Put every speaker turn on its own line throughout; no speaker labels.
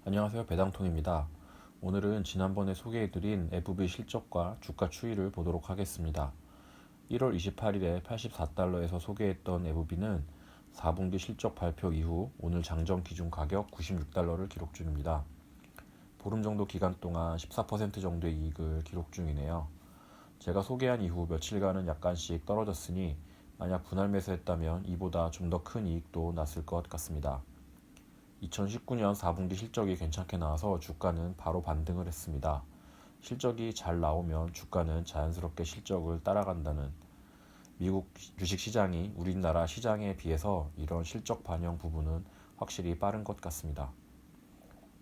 안녕하세요. 배당통입니다. 오늘은 지난번에 소개해드린 FB 실적과 주가 추이를 보도록 하겠습니다. 1월 28일에 84달러에서 소개했던 FB는 4분기 실적 발표 이후 오늘 장전 기준 가격 96달러를 기록 중입니다. 보름 정도 기간 동안 14% 정도의 이익을 기록 중이네요. 제가 소개한 이후 며칠간은 약간씩 떨어졌으니 만약 분할 매수했다면 이보다 좀 더 큰 이익도 났을 것 같습니다. 2019년 4분기 실적이 괜찮게 나와서 주가는 바로 반등을 했습니다. 실적이 잘 나오면 주가는 자연스럽게 실적을 따라간다는 미국 주식시장이 우리나라 시장에 비해서 이런 실적 반영 부분은 확실히 빠른 것 같습니다.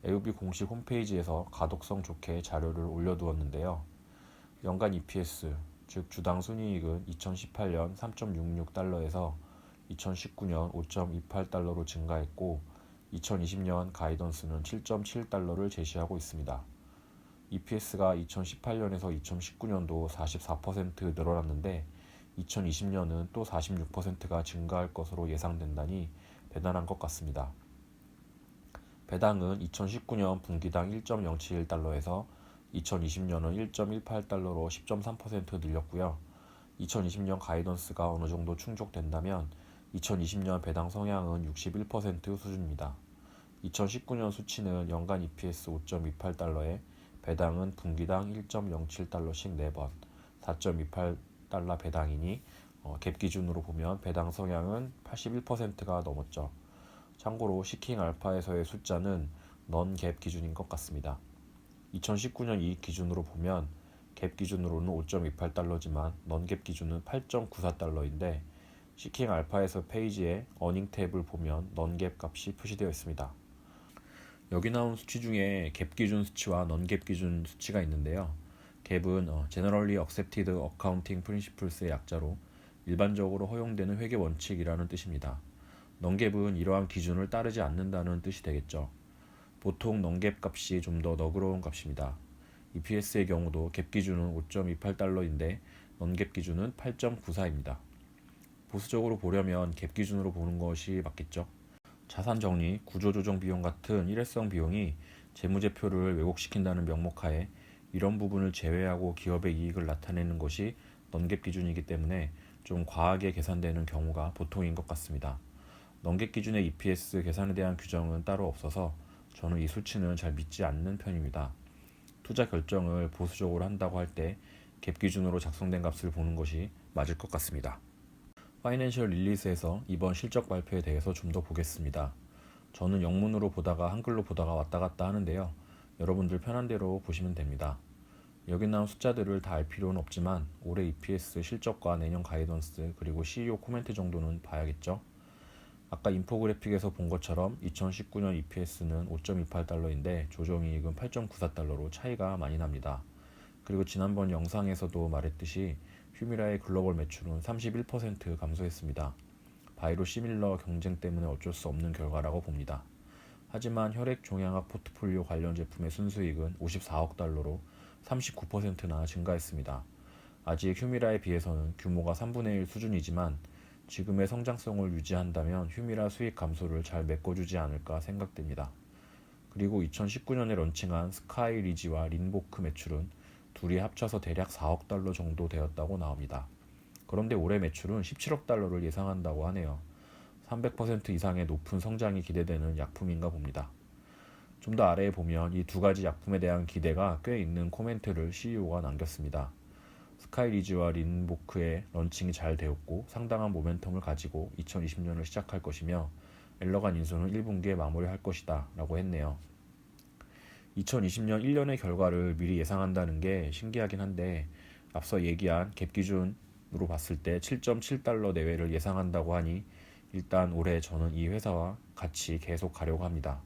AUB 공식 홈페이지에서 가독성 좋게 자료를 올려두었는데요. 연간 EPS, 즉 주당 순이익은 2018년 3.66달러에서 2019년 5.28달러로 증가했고 2020년 가이던스는 7.7달러를 제시하고 있습니다. EPS가 2018년에서 2019년도 44% 늘어났는데 2020년은 또 46%가 증가할 것으로 예상된다니 대단한 것 같습니다. 배당은 2019년 분기당 1.071달러에서 2020년은 1.18달러로 10.3% 늘렸고요. 2020년 가이던스가 어느 정도 충족된다면 2020년 배당 성향은 61% 수준입니다. 2019년 수치는 연간 EPS 5.28달러에 배당은 분기당 1.07달러씩 4번 4.28달러 배당이니 갭 기준으로 보면 배당 성향은 81%가 넘었죠. 참고로 시킹 알파에서의 숫자는 넌 갭 기준인 것 같습니다. 2019년 이익 기준으로 보면 갭 기준으로는 5.28달러지만 넌 갭 기준은 8.94달러인데 시킹 알파에서 페이지에 어닝 탭을 보면 넌 갭 값이 표시되어 있습니다. 여기 나온 수치 중에 갭 기준 수치와 넌 갭 기준 수치가 있는데요. 갭은 Generally Accepted Accounting Principles의 약자로 일반적으로 허용되는 회계 원칙이라는 뜻입니다. 넌 갭은 이러한 기준을 따르지 않는다는 뜻이 되겠죠. 보통 넌 갭 값이 좀 더 너그러운 값입니다. EPS의 경우도 갭 기준은 5.28달러인데 넌 갭 기준은 8.94입니다. 보수적으로 보려면 갭 기준으로 보는 것이 맞겠죠. 자산 정리, 구조조정 비용 같은 일회성 비용이 재무제표를 왜곡시킨다는 명목하에 이런 부분을 제외하고 기업의 이익을 나타내는 것이 넌갭 기준이기 때문에 좀 과하게 계산되는 경우가 보통인 것 같습니다. 넌갭 기준의 EPS 계산에 대한 규정은 따로 없어서 저는 이 수치는 잘 믿지 않는 편입니다. 투자 결정을 보수적으로 한다고 할 때 갭 기준으로 작성된 값을 보는 것이 맞을 것 같습니다. 파이낸셜 릴리스에서 이번 실적 발표에 대해서 좀 더 보겠습니다. 저는 영문으로 보다가 한글로 보다가 왔다 갔다 하는데요. 여러분들 편한 대로 보시면 됩니다. 여기 나온 숫자들을 다 알 필요는 없지만 올해 EPS 실적과 내년 가이던스 그리고 CEO 코멘트 정도는 봐야겠죠. 아까 인포그래픽에서 본 것처럼 2019년 EPS는 5.28달러인데 조정이익은 8.94달러로 차이가 많이 납니다. 그리고 지난번 영상에서도 말했듯이 휴미라의 글로벌 매출은 31% 감소했습니다. 바이오 시밀러 경쟁 때문에 어쩔 수 없는 결과라고 봅니다. 하지만 혈액 종양학 포트폴리오 관련 제품의 순수익은 54억 달러로 39%나 증가했습니다. 아직 휴미라에 비해서는 규모가 3분의 1 수준이지만 지금의 성장성을 유지한다면 휴미라 수익 감소를 잘 메꿔주지 않을까 생각됩니다. 그리고 2019년에 런칭한 스카이리지와 린보크 매출은 둘이 합쳐서 대략 4억 달러 정도 되었다고 나옵니다. 그런데 올해 매출은 17억 달러를 예상한다고 하네요. 300% 이상의 높은 성장이 기대되는 약품인가 봅니다. 좀 더 아래에 보면 이 두 가지 약품에 대한 기대가 꽤 있는 코멘트를 CEO가 남겼습니다. 스카이리지와 린보크의 런칭이 잘 되었고 상당한 모멘텀을 가지고 2020년을 시작할 것이며 엘러간 인수는 1분기에 마무리할 것이다 라고 했네요. 2020년 1년의 결과를 미리 예상한다는 게 신기하긴 한데 앞서 얘기한 갭 기준으로 봤을 때 7.7달러 내외를 예상한다고 하니 일단 올해 저는 이 회사와 같이 계속 가려고 합니다.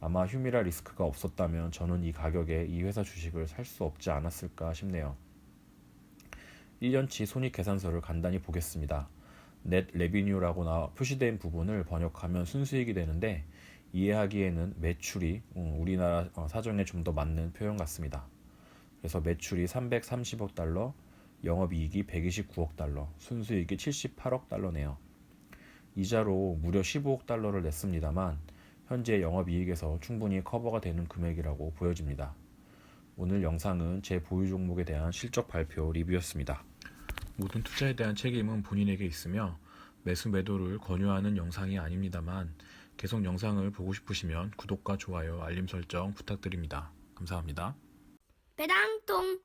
아마 휴미라 리스크가 없었다면 저는 이 가격에 이 회사 주식을 살 수 없지 않았을까 싶네요. 1년치 손익계산서를 간단히 보겠습니다. 넷 레비뉴라고 표시된 부분을 번역하면 순수익이 되는데 이해하기에는 매출이 우리나라 사정에 좀 더 맞는 표현 같습니다. 그래서 매출이 330억 달러, 영업이익이 129억 달러, 순수익이 78억 달러네요. 이자로 무려 15억 달러를 냈습니다만 현재 영업이익에서 충분히 커버가 되는 금액이라고 보여집니다. 오늘 영상은 제 보유 종목에 대한 실적 발표 리뷰였습니다. 모든 투자에 대한 책임은 본인에게 있으며 매수 매도를 권유하는 영상이 아닙니다만 계속 영상을 보고 싶으시면 구독과 좋아요, 알림 설정 부탁드립니다. 감사합니다.
배당통